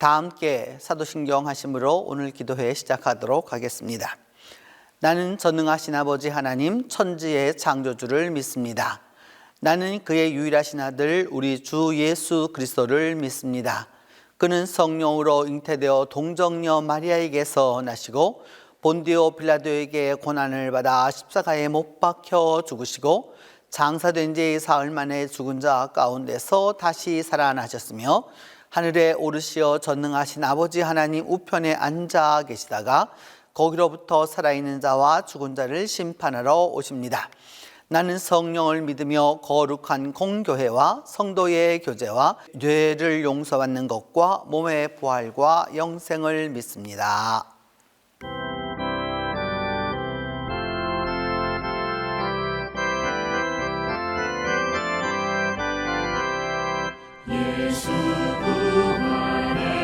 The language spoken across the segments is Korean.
다 함께 사도신경 하심으로 오늘 기도회 시작하도록 하겠습니다. 나는 전능하신 아버지 하나님 천지의 창조주를 믿습니다. 나는 그의 유일하신 아들 우리 주 예수 그리스도를 믿습니다. 그는 성령으로 잉태되어 동정녀 마리아에게서 나시고 본디오 빌라도에게 고난을 받아 십자가에 못 박혀 죽으시고 장사된 지 사흘 만에 죽은 자 가운데서 다시 살아나셨으며 하늘에 오르시어 전능하신 아버지 하나님 우편에 앉아 계시다가 거기로부터 살아있는 자와 죽은 자를 심판하러 오십니다. 나는 성령을 믿으며 거룩한 공교회와 성도의 교제와 죄를 용서받는 것과 몸의 부활과 영생을 믿습니다. 예수 부활했으니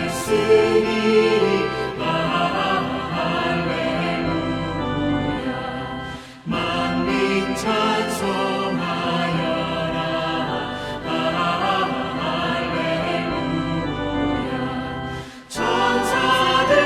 할렐루야. 만민 찬송하여라. 할렐루야. 천사들이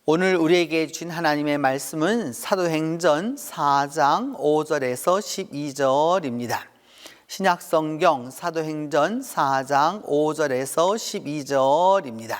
오늘 우리에게 주신 하나님의 말씀은 사도행전 4장 5절에서 12절입니다. 신약성경 사도행전 4장 5절에서 12절입니다.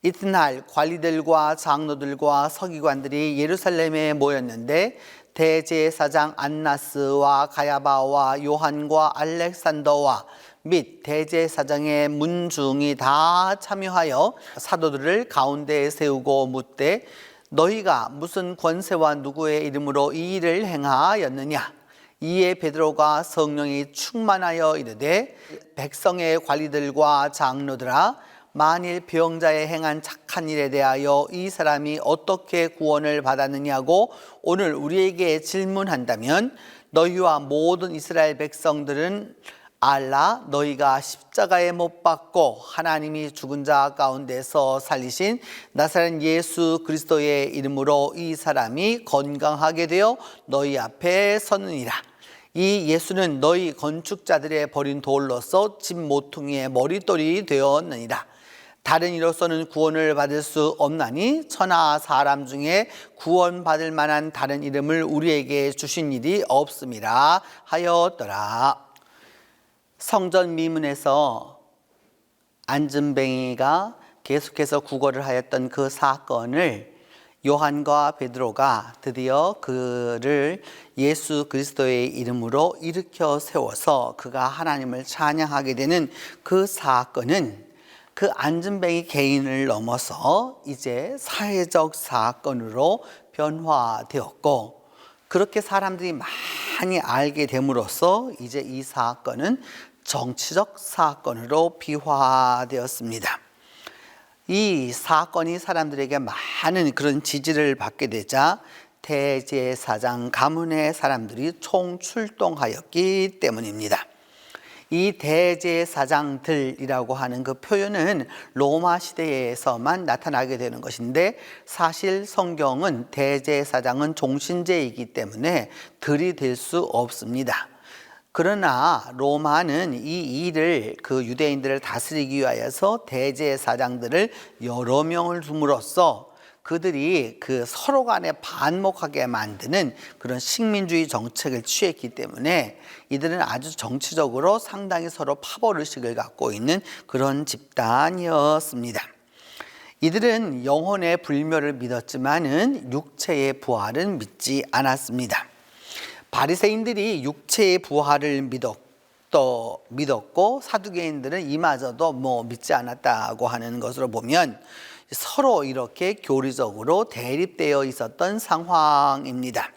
이튿날 관리들과 장로들과 서기관들이 예루살렘에 모였는데 대제사장 안나스와 가야바와 요한과 알렉산더와 및 대제사장의 문중이 다 참여하여 사도들을 가운데에 세우고 묻되 너희가 무슨 권세와 누구의 이름으로 이 일을 행하였느냐? 이에 베드로가 성령이 충만하여 이르되 백성의 관리들과 장로들아 만일 병자에 행한 착한 일에 대하여 이 사람이 어떻게 구원을 받았느냐고 오늘 우리에게 질문한다면 너희와 모든 이스라엘 백성들은 알라 너희가 십자가에 못 박고 하나님이 죽은 자 가운데서 살리신 나사렛 예수 그리스도의 이름으로 이 사람이 건강하게 되어 너희 앞에 섰느니라. 이 예수는 너희 건축자들의 버린 돌로서 집 모퉁이의 머릿돌이 되었느니라. 다른 이로서는 구원을 받을 수 없나니 천하 사람 중에 구원받을 만한 다른 이름을 우리에게 주신 일이 없음이라 하였더라. 성전 미문에서 안진뱅이가 계속해서 구걸을 하였던 그 사건을 요한과 베드로가 드디어 그를 예수 그리스도의 이름으로 일으켜 세워서 그가 하나님을 찬양하게 되는 그 사건은 그 안진뱅이 개인을 넘어서 이제 사회적 사건으로 변화되었고 그렇게 사람들이 많이 알게 됨으로써 이제 이 사건은 정치적 사건으로 비화되었습니다. 이 사건이 사람들에게 많은 그런 지지를 받게 되자 대제사장 가문의 사람들이 총출동하였기 때문입니다. 이 대제사장들이라고 하는 그 표현은 로마 시대에서만 나타나게 되는 것인데 사실 성경은 대제사장은 종신제이기 때문에 들이 될 수 없습니다. 그러나 로마는 이 일을 그 유대인들을 다스리기 위하여서 대제사장들을 여러 명을 둠으로써 그들이 그 서로 간에 반목하게 만드는 그런 식민주의 정책을 취했기 때문에 이들은 아주 정치적으로 상당히 서로 파벌의식을 갖고 있는 그런 집단이었습니다. 이들은 영혼의 불멸을 믿었지만은 육체의 부활은 믿지 않았습니다. 바리새인들이 육체의 부활을 믿었고 사두개인들은 이마저도 믿지 않았다고 하는 것으로 보면 서로 이렇게 교리적으로 대립되어 있었던 상황입니다.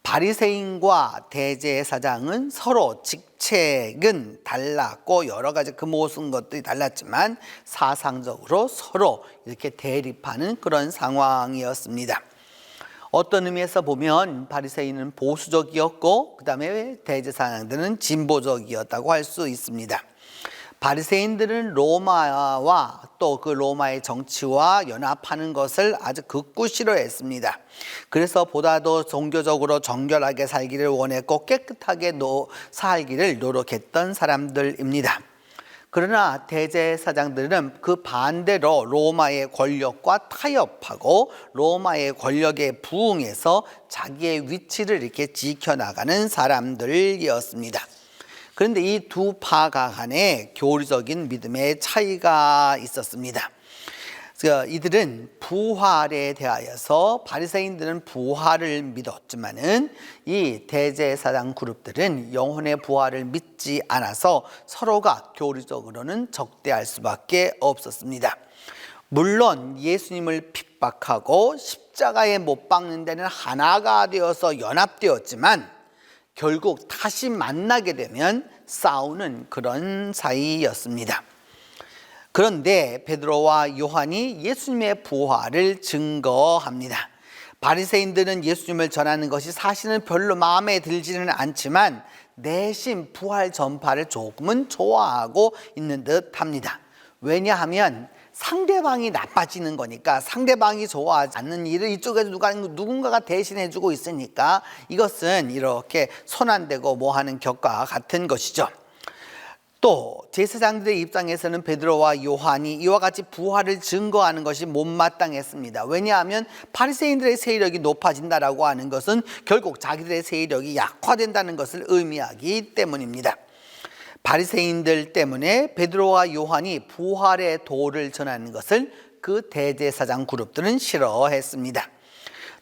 바리새인과 대제사장은 서로 직책은 달랐고 여러 가지 그 모든 것들이 달랐지만 사상적으로 서로 이렇게 대립하는 그런 상황이었습니다. 어떤 의미에서 보면 바리새인은 보수적이었고 그 다음에 대제사장들은 진보적이었다고 할 수 있습니다. 바리새인들은 로마와 또 그 로마의 정치와 연합하는 것을 아주 극구 싫어했습니다. 그래서 보다도 종교적으로 정결하게 살기를 원했고 깨끗하게 살기를 노력했던 사람들입니다. 그러나 대제사장들은 그 반대로 로마의 권력과 타협하고 로마의 권력에 부응해서 자기의 위치를 이렇게 지켜나가는 사람들이었습니다. 그런데 이 두 파가 간에 교리적인 믿음의 차이가 있었습니다. 이들은 부활에 대하여서 바리새인들은 부활을 믿었지만은 이 대제사장 그룹들은 영혼의 부활을 믿지 않아서 서로가 교리적으로는 적대할 수밖에 없었습니다. 물론 예수님을 핍박하고 십자가에 못 박는 데는 하나가 되어서 연합되었지만 결국 다시 만나게 되면 싸우는 그런 사이였습니다. 그런데 베드로와 요한이 예수님의 부활을 증거합니다. 바리새인들은 예수님을 전하는 것이 사실은 별로 마음에 들지는 않지만 내심 부활 전파를 조금은 좋아하고 있는 듯 합니다. 왜냐하면 상대방이 나빠지는 거니까 상대방이 좋아하지 않는 일을 이쪽에서 누군가가 대신해 주고 있으니까 이것은 이렇게 손 안 대고 뭐 하는 격과 같은 것이죠. 또 제사장들의 입장에서는 베드로와 요한이 이와 같이 부활을 증거하는 것이 못마땅했습니다. 왜냐하면 바리새인들의 세력이 높아진다라고 하는 것은 결국 자기들의 세력이 약화된다는 것을 의미하기 때문입니다. 바리새인들 때문에 베드로와 요한이 부활의 도를 전하는 것을 그 대제사장 그룹들은 싫어했습니다.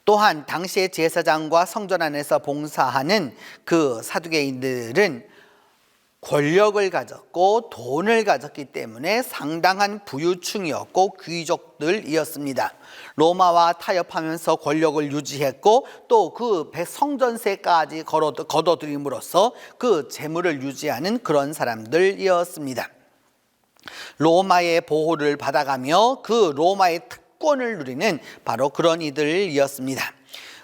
또한 당시의 제사장과 성전 안에서 봉사하는 그 사두개인들은 권력을 가졌고 돈을 가졌기 때문에 상당한 부유층이었고 귀족들이었습니다. 로마와 타협하면서 권력을 유지했고 또 그 성전세까지 거둬들임으로써 그 재물을 유지하는 그런 사람들이었습니다. 로마의 보호를 받아가며 그 로마의 특권을 누리는 바로 그런 이들이었습니다.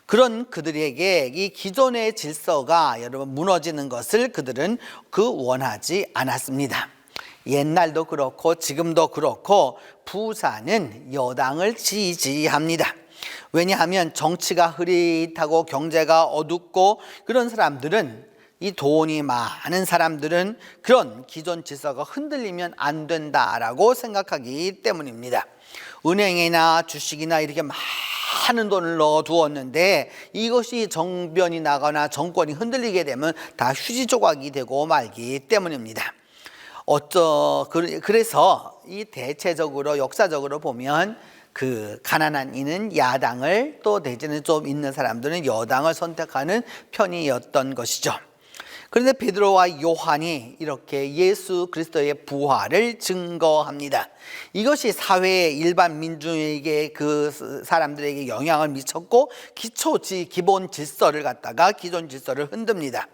그런 그들에게 이 기존의 질서가 여러분 무너지는 것을 그들은 원하지 않았습니다. 옛날도 그렇고 지금도 그렇고 부자는 여당을 지지합니다. 왜냐하면 정치가 흐릿하고 경제가 어둡고 그런 사람들은, 이 돈이 많은 사람들은 그런 기존 질서가 흔들리면 안 된다라고 생각하기 때문입니다. 은행이나 주식이나 이렇게 많은 돈을 넣어두었는데 이것이 정변이 나거나 정권이 흔들리게 되면 다 휴지 조각이 되고 말기 때문입니다. 그래서 이 대체적으로 역사적으로 보면 그 가난한 이는 야당을, 또 대제는 좀 있는 사람들은 여당을 선택하는 편이었던 것이죠. 그런데 베드로와 요한이 이렇게 예수 그리스도의 부활을 증거합니다. 이것이 사회의 일반 민중에게, 그 사람들에게 영향을 미쳤고 기본 질서를 갖다가 기존 질서를 흔듭니다.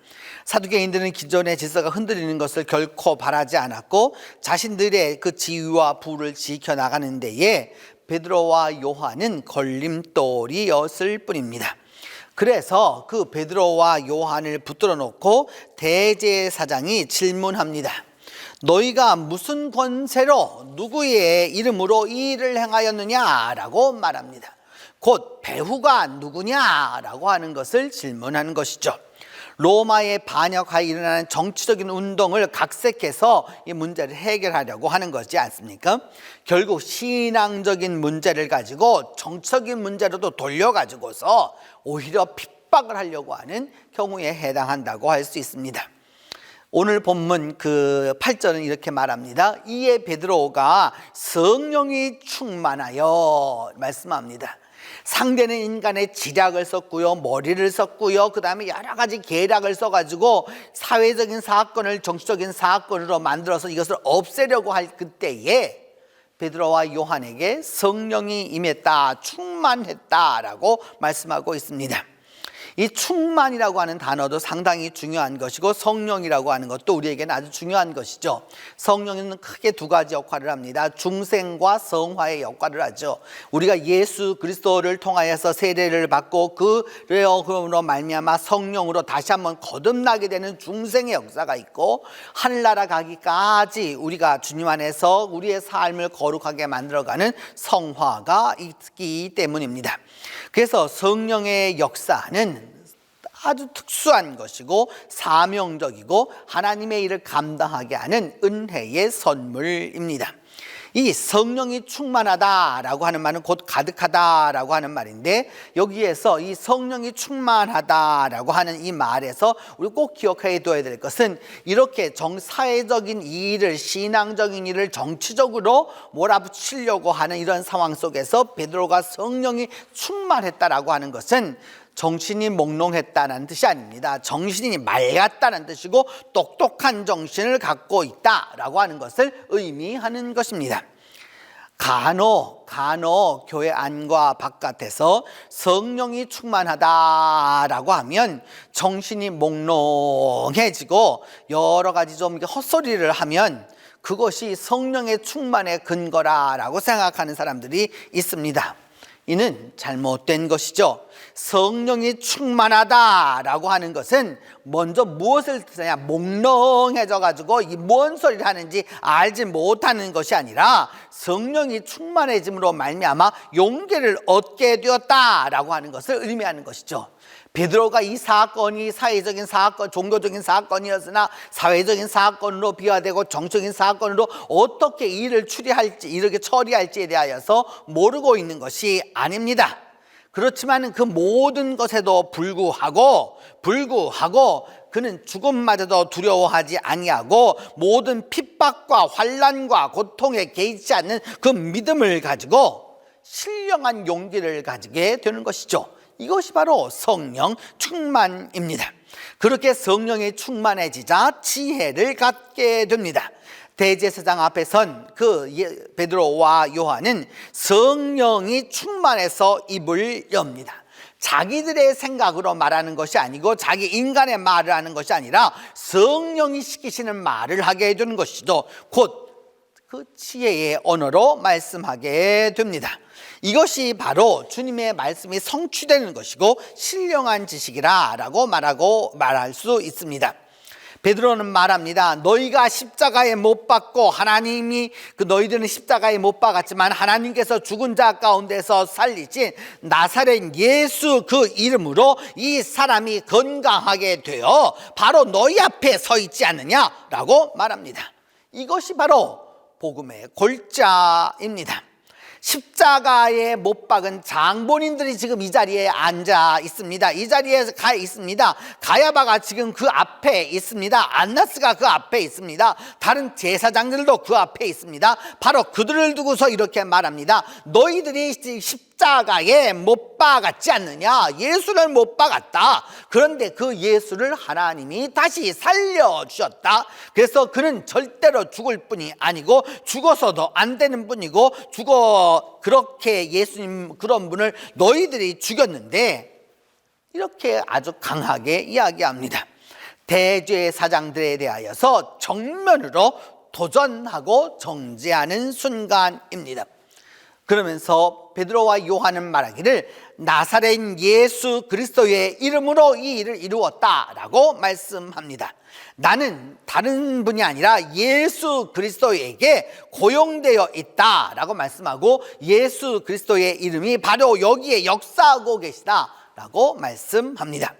사두개인들은 기존의 질서가 흔들리는 것을 결코 바라지 않았고 자신들의 그 지위와 부를 지켜나가는 데에 베드로와 요한은 걸림돌이었을 뿐입니다. 그래서 그 베드로와 요한을 붙들어 놓고 대제사장이 질문합니다. 너희가 무슨 권세로 누구의 이름으로 이 일을 행하였느냐라고 말합니다. 곧 배후가 누구냐라고 하는 것을 질문하는 것이죠. 로마의 반역하에 일어나는 정치적인 운동을 각색해서 이 문제를 해결하려고 하는 것이지 않습니까? 결국 신앙적인 문제를 가지고 정치적인 문제로도 돌려가지고서 오히려 핍박을 하려고 하는 경우에 해당한다고 할 수 있습니다. 오늘 본문 그 8절은 이렇게 말합니다. 이에 베드로가 성령이 충만하여 말씀합니다. 상대는 인간의 지략을 썼고요, 머리를 썼고요, 그 다음에 여러 가지 계략을 써가지고 사회적인 사건을 정치적인 사건으로 만들어서 이것을 없애려고 할 그때에 베드로와 요한에게 성령이 임했다, 충만했다라고 말씀하고 있습니다. 이 충만이라고 하는 단어도 상당히 중요한 것이고 성령이라고 하는 것도 우리에게는 아주 중요한 것이죠. 성령은 크게 두 가지 역할을 합니다. 중생과 성화의 역할을 하죠. 우리가 예수 그리스도를 통하여서 세례를 받고 그러므로 말미암아 성령으로 다시 한번 거듭나게 되는 중생의 역사가 있고, 하늘나라 가기까지 우리가 주님 안에서 우리의 삶을 거룩하게 만들어가는 성화가 있기 때문입니다. 그래서 성령의 역사는 아주 특수한 것이고 사명적이고 하나님의 일을 감당하게 하는 은혜의 선물입니다. 이 성령이 충만하다라고 하는 말은 곧 가득하다라고 하는 말인데, 여기에서 이 성령이 충만하다라고 하는 이 말에서 우리 꼭 기억해 둬야 될 것은, 이렇게 사회적인 일을, 신앙적인 일을 정치적으로 몰아붙이려고 하는 이런 상황 속에서 베드로가 성령이 충만했다라고 하는 것은 정신이 몽롱했다는 뜻이 아닙니다. 정신이 맑았다는 뜻이고 똑똑한 정신을 갖고 있다라고 하는 것을 의미하는 것입니다. 간혹 교회 안과 바깥에서 성령이 충만하다라고 하면 정신이 몽롱해지고 여러 가지 좀 헛소리를 하면 그것이 성령의 충만의 근거라고 생각하는 사람들이 있습니다. 이는 잘못된 것이죠. 성령이 충만하다라고 하는 것은 먼저 무엇을 듣느냐, 몽롱해져 가지고 이 뭔 소리를 하는지 알지 못하는 것이 아니라 성령이 충만해짐으로 말미암아 용기를 얻게 되었다라고 하는 것을 의미하는 것이죠. 베드로가 이 사건이 사회적인 사건, 종교적인 사건이었으나 사회적인 사건으로 비화되고 정적인 사건으로 어떻게 일을 추리할지, 이렇게 처리할지에 대하여서 모르고 있는 것이 아닙니다. 그렇지만 그 모든 것에도 불구하고 그는 죽음마저도 두려워하지 아니하고 모든 핍박과 환난과 고통에 개의치 않는 그 믿음을 가지고 신령한 용기를 가지게 되는 것이죠. 이것이 바로 성령 충만입니다. 그렇게 성령이 충만해지자 지혜를 갖게 됩니다. 대제사장 앞에 선 그 베드로와 요한은 성령이 충만해서 입을 엽니다. 자기들의 생각으로 말하는 것이 아니고 자기 인간의 말을 하는 것이 아니라 성령이 시키시는 말을 하게 해주는 것이죠. 곧 그 지혜의 언어로 말씀하게 됩니다. 이것이 바로 주님의 말씀이 성취되는 것이고 신령한 지식이라고 말할 수 있습니다. 베드로는 말합니다. 너희가 십자가에 못 박고 하나님이 너희들은 십자가에 못 박았지만 하나님께서 죽은 자 가운데서 살리신 나사렛 예수 그 이름으로 이 사람이 건강하게 되어 바로 너희 앞에 서 있지 않느냐라고 말합니다. 이것이 바로 복음의 골자입니다. 십자가에 못 박은 장본인들이 지금 이 자리에 앉아 있습니다. 이 자리에 가 있습니다. 가야바가 지금 그 앞에 있습니다. 안나스가 그 앞에 있습니다. 다른 제사장들도 그 앞에 있습니다. 바로 그들을 두고서 이렇게 말합니다. 너희들이 십자가에 못 박았지 않느냐? 예수를 못 박았다. 그런데 그 예수를 하나님이 다시 살려주셨다. 그래서 그는 절대로 죽을 뿐이 아니고 죽어서도 안 되는 분이고 그렇게 예수님 그런 분을 너희들이 죽였는데 이렇게 아주 강하게 이야기합니다. 대제사장들에 대하여서 정면으로 도전하고 정죄하는 순간입니다. 그러면서 베드로와 요한은 말하기를 나사렛 예수 그리스도의 이름으로 이 일을 이루었다라고 말씀합니다. 나는 다른 분이 아니라 예수 그리스도에게 고용되어 있다라고 말씀하고 예수 그리스도의 이름이 바로 여기에 역사하고 계시다라고 말씀합니다.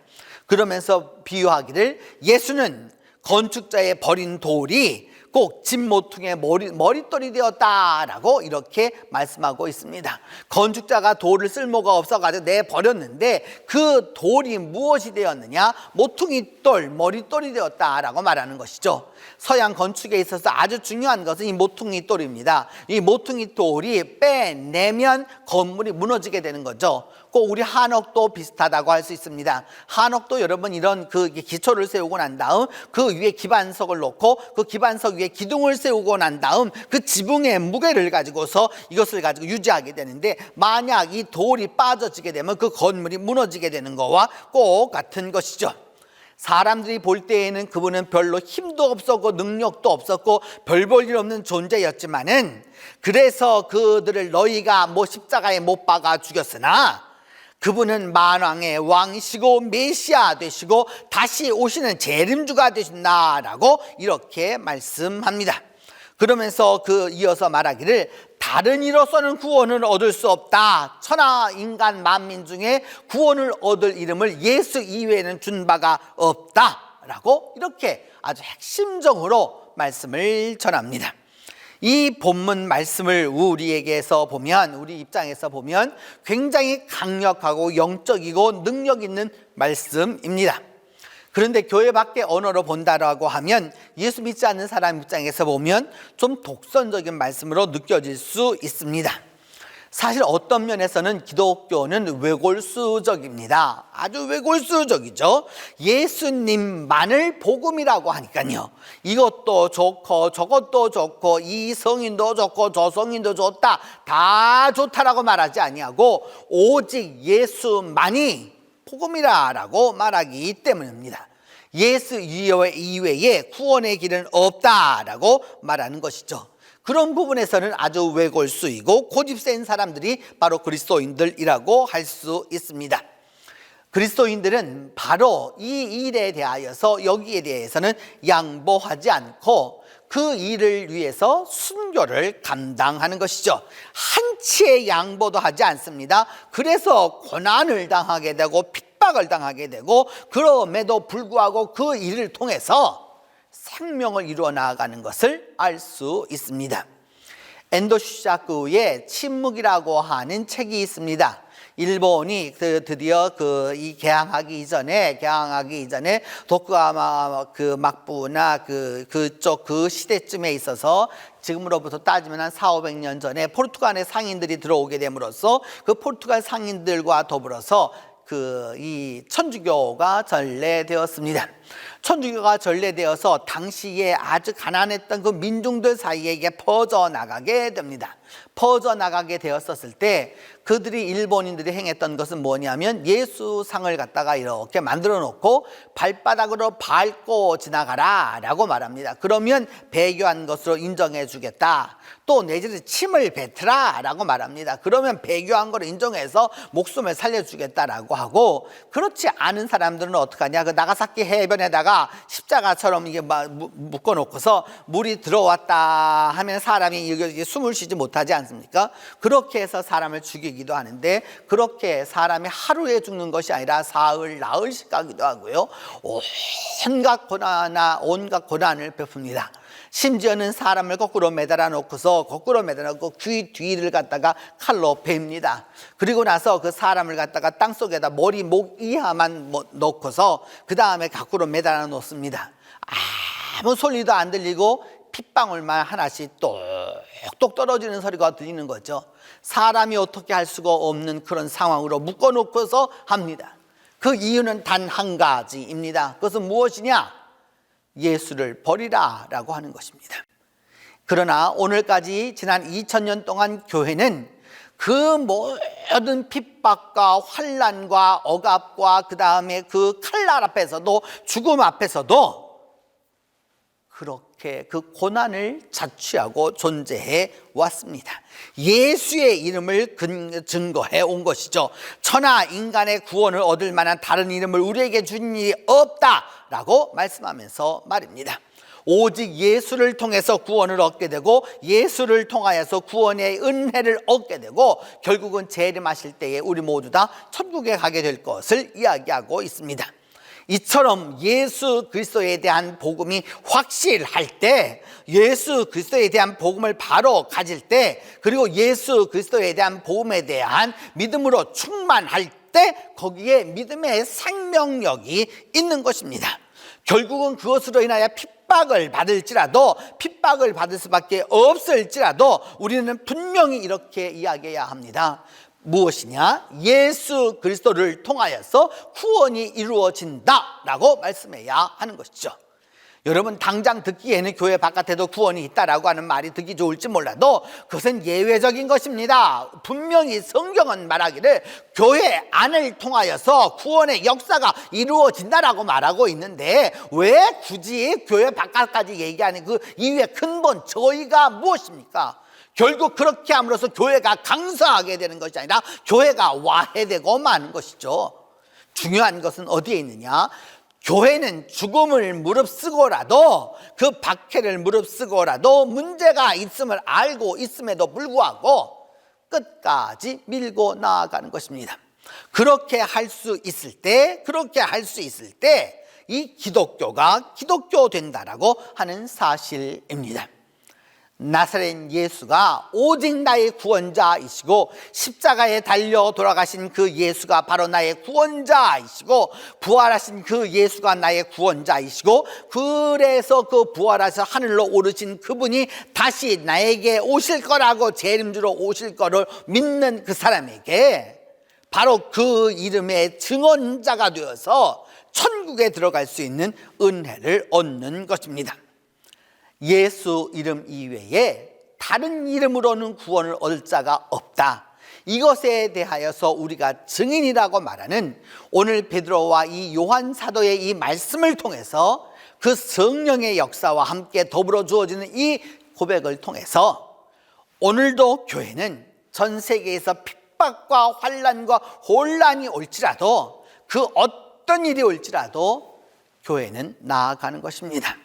그러면서 비유하기를 예수는 건축자의 버린 돌이 꼭 집모퉁이의 머릿돌이 되었다라고 이렇게 말씀하고 있습니다. 건축자가 돌을 쓸모가 없어가지고 내버렸는데 그 돌이 무엇이 되었느냐? 모퉁이돌, 머릿돌이 되었다라고 말하는 것이죠. 서양 건축에 있어서 아주 중요한 것은 이 모퉁이돌입니다. 이 모퉁이돌이 빼내면 건물이 무너지게 되는 거죠. 꼭 우리 한옥도 비슷하다고 할 수 있습니다. 한옥도 여러분 이런 그 기초를 세우고 난 다음 그 위에 기반석을 놓고 그 기반석 위에 기둥을 세우고 난 다음 그 지붕의 무게를 가지고서 이것을 가지고 유지하게 되는데 만약 이 돌이 빠져지게 되면 그 건물이 무너지게 되는 거와 꼭 같은 것이죠. 사람들이 볼 때에는 그분은 별로 힘도 없었고 능력도 없었고 별 볼 일 없는 존재였지만은 그래서 그들을 너희가 십자가에 못 박아 죽였으나 그분은 만왕의 왕이시고 메시아 되시고 다시 오시는 재림주가 되신다라고 이렇게 말씀합니다. 그러면서 이어서 말하기를 다른 이로서는 구원을 얻을 수 없다. 천하 인간 만민 중에 구원을 얻을 이름을 예수 이외에는 준 바가 없다라고 이렇게 아주 핵심적으로 말씀을 전합니다. 이 본문 말씀을 우리 입장에서 보면 굉장히 강력하고 영적이고 능력 있는 말씀입니다. 그런데 교회 밖의 언어로 본다라고 하면 예수 믿지 않는 사람 입장에서 보면 좀 독선적인 말씀으로 느껴질 수 있습니다. 사실 어떤 면에서는 기독교는 외골수적입니다. 아주 외골수적이죠. 예수님만을 복음이라고 하니까요. 이것도 좋고 저것도 좋고 이 성인도 좋고 저 성인도 좋다. 다 좋다라고 말하지 아니하고 오직 예수만이 복음이라고 말하기 때문입니다. 예수 이외에 구원의 길은 없다라고 말하는 것이죠. 그런 부분에서는 아주 외골수이고 고집센 사람들이 바로 그리스도인들이라고 할 수 있습니다. 그리스도인들은 바로 이 일에 대하여서 여기에 대해서는 양보하지 않고 그 일을 위해서 순교를 감당하는 것이죠. 한치의 양보도 하지 않습니다. 그래서 고난을 당하게 되고 핍박을 당하게 되고, 그럼에도 불구하고 그 일을 통해서 생명을 이루어 나아가는 것을 알 수 있습니다. 엔도 슈샤쿠의 침묵이라고 하는 책이 있습니다. 일본이 드디어 이 개항하기 이전에 도쿠가와 그 막부나 그쪽 그 시대쯤에 있어서, 지금으로부터 따지면 한 400~500년 전에 포르투갈의 상인들이 들어오게 됨으로써 그 포르투갈 상인들과 더불어서 이 천주교가 전래되었습니다. 천주교가 전래되어서 당시에 아주 가난했던 그 민중들 사이에게 퍼져나가게 됩니다. 퍼져나가게 되었었을 때 그들이, 일본인들이 행했던 것은 뭐냐면, 예수상을 갖다가 이렇게 만들어 놓고 발바닥으로 밟고 지나가라 라고 말합니다. 그러면 배교한 것으로 인정해 주겠다. 또 내지는 침을 뱉으라 라고 말합니다. 그러면 배교한 걸 인정해서 목숨을 살려주겠다라고 하고, 그렇지 않은 사람들은 어떻게 하냐, 그 나가사키 해변에다가 십자가처럼 이게 묶어 놓고서 물이 들어왔다 하면 사람이 여기 숨을 쉬지 못하지 않습니까? 그렇게 해서 사람을 죽이기도 하는데, 그렇게 사람이 하루에 죽는 것이 아니라 사흘, 나흘씩 가기도 하고요. 온갖 고난을 베풉니다. 심지어는 사람을 거꾸로 매달아 놓고 귀 뒤를 갖다가 칼로 베입니다. 그리고 나서 그 사람을 갖다가 땅 속에다 머리, 목 이하만 넣고서 그 다음에 거꾸로 매달아 놓습니다. 아무 소리도 안 들리고 핏방울만 하나씩 똑똑 떨어지는 소리가 들리는 거죠. 사람이 어떻게 할 수가 없는 그런 상황으로 묶어 놓고서 합니다. 그 이유는 단 한 가지입니다. 그것은 무엇이냐? 예수를 버리라 라고 하는 것입니다. 그러나 오늘까지 지난 2000년 동안 교회는 그 모든 핍박과 환난과 억압과 그 다음에 그 칼날 앞에서도, 죽음 앞에서도 그렇게 그 고난을 자취하고 존재해 왔습니다. 예수의 이름을 증거해 온 것이죠. 천하 인간의 구원을 얻을 만한 다른 이름을 우리에게 준 일이 없다라고 말씀하면서 말입니다. 오직 예수를 통해서 구원을 얻게 되고, 예수를 통하여서 구원의 은혜를 얻게 되고, 결국은 재림하실 때에 우리 모두 다 천국에 가게 될 것을 이야기하고 있습니다. 이처럼 예수 그리스도에 대한 복음이 확실할 때, 예수 그리스도에 대한 복음을 바로 가질 때, 그리고 예수 그리스도에 대한 복음에 대한 믿음으로 충만할 때, 거기에 믿음의 생명력이 있는 것입니다. 결국은 그것으로 인하여 핍박을 받을 수밖에 없을지라도 우리는 분명히 이렇게 이야기해야 합니다. 무엇이냐? 예수 그리스도를 통하여서 구원이 이루어진다라고 말씀해야 하는 것이죠. 여러분, 당장 듣기에는 교회 바깥에도 구원이 있다라고 하는 말이 듣기 좋을지 몰라도 그것은 예외적인 것입니다. 분명히 성경은 말하기를 교회 안을 통하여서 구원의 역사가 이루어진다라고 말하고 있는데, 왜 굳이 교회 바깥까지 얘기하는 그 이유의 근본, 저희가 무엇입니까? 결국 그렇게 함으로써 교회가 강성하게 되는 것이 아니라 교회가 와해되고 마는 것이죠. 중요한 것은 어디에 있느냐? 교회는 죽음을 무릅쓰고라도, 그 박해를 무릅쓰고라도 문제가 있음을 알고 있음에도 불구하고 끝까지 밀고 나아가는 것입니다. 그렇게 할 수 있을 때 이 기독교가 기독교 된다라고 하는 사실입니다. 나사렛 예수가 오직 나의 구원자이시고, 십자가에 달려 돌아가신 그 예수가 바로 나의 구원자이시고, 부활하신 그 예수가 나의 구원자이시고, 그래서 그 부활하셔 하늘로 오르신 그분이 다시 나에게 오실 거라고, 재림주로 오실 거를 믿는 그 사람에게 바로 그 이름의 증언자가 되어서 천국에 들어갈 수 있는 은혜를 얻는 것입니다. 예수 이름 이외에 다른 이름으로는 구원을 얻을 자가 없다. 이것에 대하여서 우리가 증인이라고 말하는 오늘 베드로와 이 요한 사도의 이 말씀을 통해서, 그 성령의 역사와 함께 더불어 주어지는 이 고백을 통해서 오늘도 교회는 전 세계에서 핍박과 환난과 혼란이 올지라도 그 어떤 일이 올지라도 교회는 나아가는 것입니다.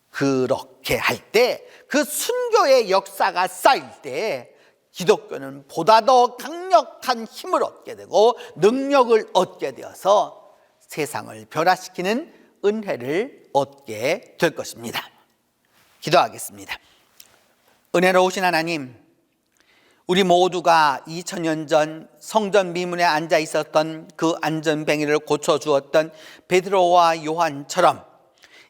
그렇게 할 때 그 순교의 역사가 쌓일 때 기독교는 보다 더 강력한 힘을 얻게 되고 능력을 얻게 되어서 세상을 변화시키는 은혜를 얻게 될 것입니다. 기도하겠습니다. 은혜로우신 하나님, 우리 모두가 2000년 전 성전 미문에 앉아 있었던 그 안전뱅이를 고쳐주었던 베드로와 요한처럼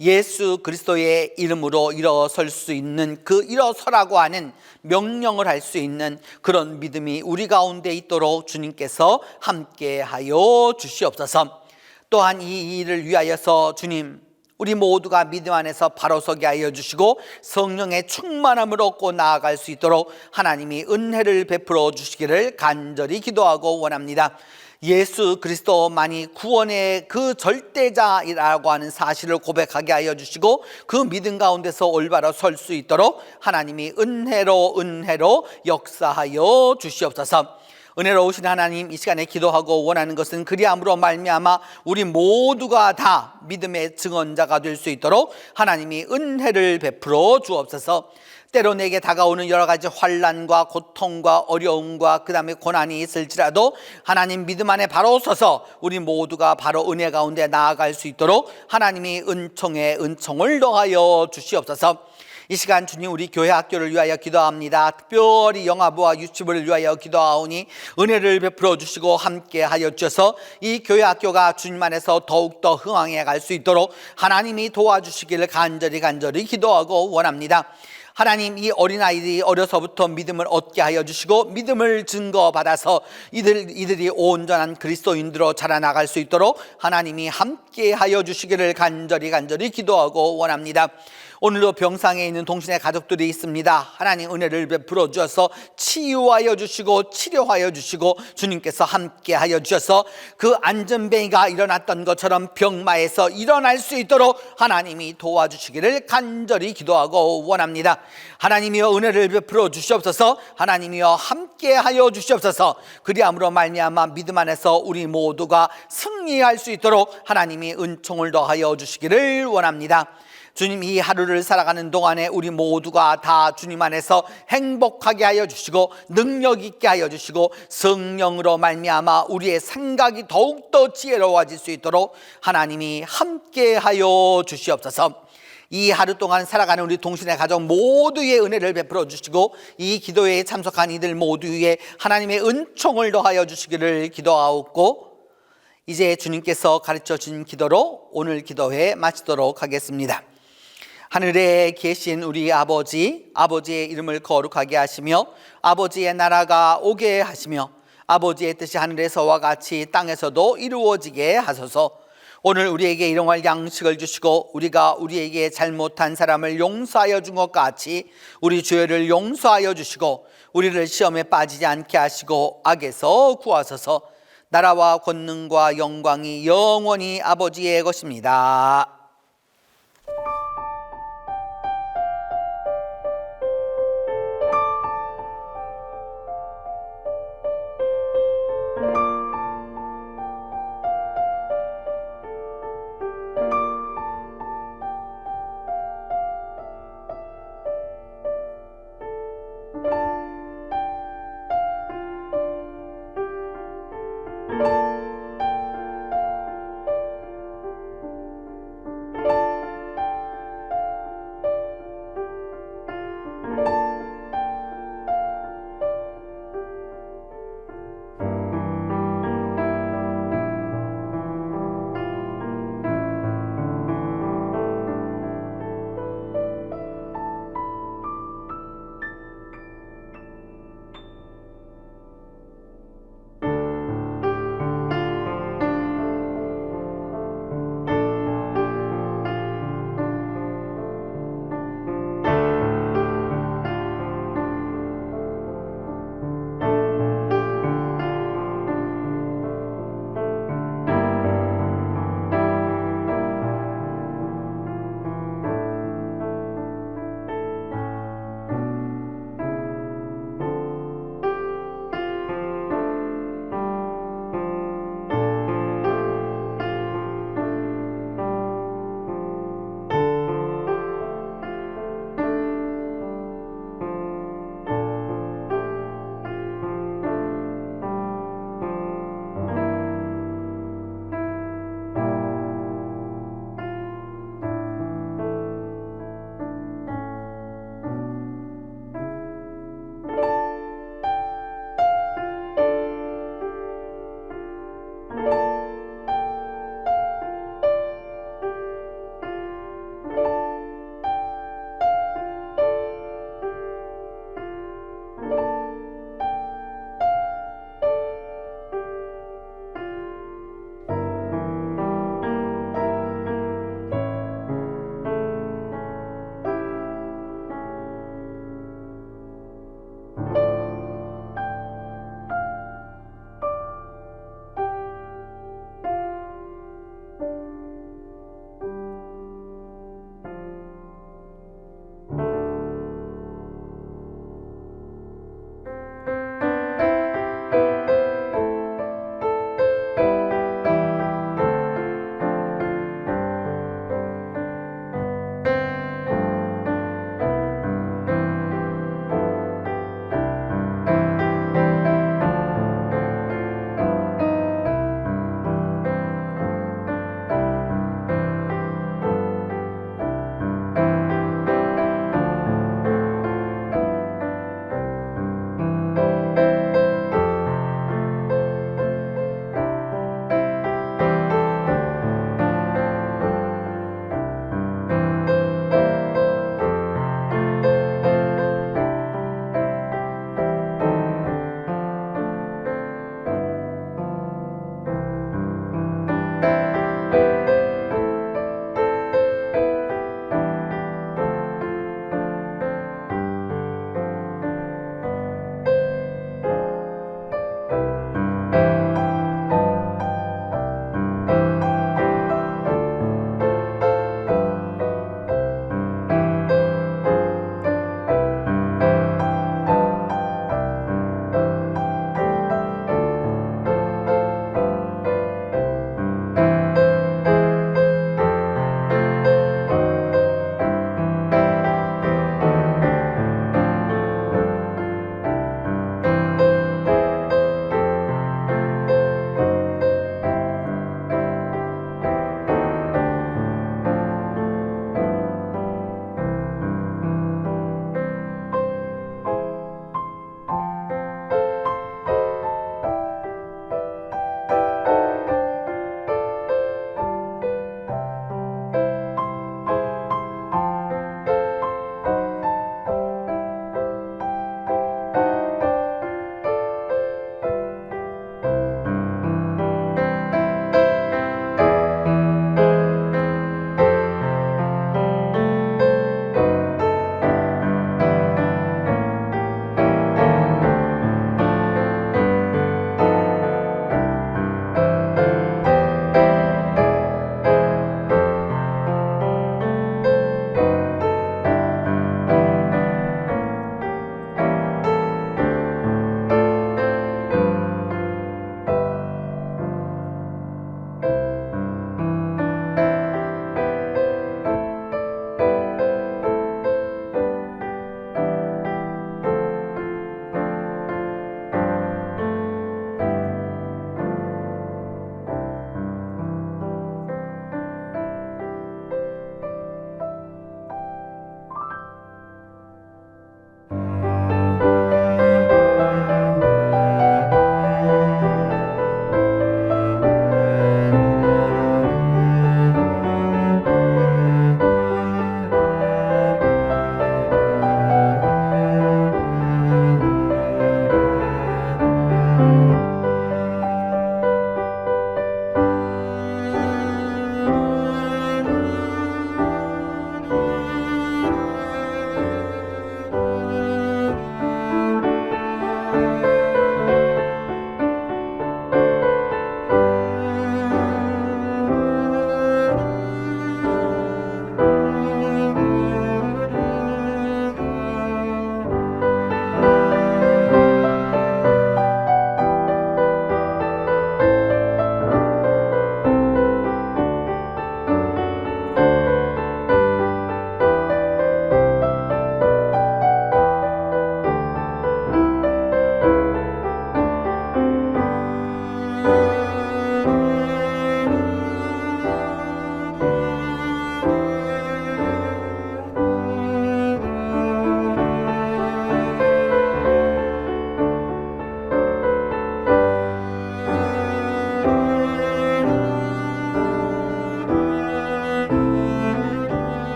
예수 그리스도의 이름으로 일어설 수 있는 그 일어서라고 하는 명령을 할 수 있는 그런 믿음이 우리 가운데 있도록 주님께서 함께하여 주시옵소서. 또한 이 일을 위하여서 주님, 우리 모두가 믿음 안에서 바로 서게 하여 주시고 성령의 충만함을 얻고 나아갈 수 있도록 하나님이 은혜를 베풀어 주시기를 간절히 기도하고 원합니다. 예수 그리스도만이 구원의 그 절대자이라고 하는 사실을 고백하게 하여 주시고 그 믿음 가운데서 올바로 설 수 있도록 하나님이 은혜로 역사하여 주시옵소서. 은혜로우신 하나님, 이 시간에 기도하고 원하는 것은 그리함으로 말미암아 우리 모두가 다 믿음의 증언자가 될 수 있도록 하나님이 은혜를 베풀어 주옵소서. 때로 내게 다가오는 여러 가지 환난과 고통과 어려움과 그 다음에 고난이 있을지라도 하나님 믿음 안에 바로 서서 우리 모두가 바로 은혜 가운데 나아갈 수 있도록 하나님이 은총에 은총을 더하여 주시옵소서. 이 시간 주님, 우리 교회 학교를 위하여 기도합니다. 특별히 영아부와 유치부를 위하여 기도하오니 은혜를 베풀어 주시고 함께 하여 주셔서 이 교회 학교가 주님 안에서 더욱더 흥황해 갈 수 있도록 하나님이 도와주시기를 간절히 기도하고 원합니다. 하나님, 이 어린아이들이 어려서부터 믿음을 얻게 하여 주시고 믿음을 증거받아서 이들이 온전한 그리스도인들로 자라나갈 수 있도록 하나님이 함께 하여 주시기를 간절히 기도하고 원합니다. 오늘도 병상에 있는 동신의 가족들이 있습니다. 하나님 은혜를 베풀어 주셔서 치유하여 주시고 치료하여 주시고 주님께서 함께 하여 주셔서 그 안전뱅이가 일어났던 것처럼 병마에서 일어날 수 있도록 하나님이 도와주시기를 간절히 기도하고 원합니다. 하나님이여 은혜를 베풀어 주시옵소서. 하나님이여 함께 하여 주시옵소서. 그리함으로 말미암아 믿음 안에서 우리 모두가 승리할 수 있도록 하나님이 은총을 더하여 주시기를 원합니다. 주님, 이 하루를 살아가는 동안에 우리 모두가 다 주님 안에서 행복하게 하여 주시고 능력 있게 하여 주시고 성령으로 말미암아 우리의 생각이 더욱더 지혜로워질 수 있도록 하나님이 함께 하여 주시옵소서. 이 하루 동안 살아가는 우리 동신의 가족 모두의 은혜를 베풀어 주시고 이 기도회에 참석한 이들 모두 위에 하나님의 은총을 더하여 주시기를 기도하옵고, 이제 주님께서 가르쳐 주신 기도로 오늘 기도회 마치도록 하겠습니다. 하늘에 계신 우리 아버지, 아버지의 이름을 거룩하게 하시며 아버지의 나라가 오게 하시며 아버지의 뜻이 하늘에서와 같이 땅에서도 이루어지게 하소서. 오늘 우리에게 일용할 양식을 주시고 우리가 우리에게 잘못한 사람을 용서하여 준 것 같이 우리 죄를 용서하여 주시고 우리를 시험에 빠지지 않게 하시고 악에서 구하소서. 나라와 권능과 영광이 영원히 아버지의 것입니다.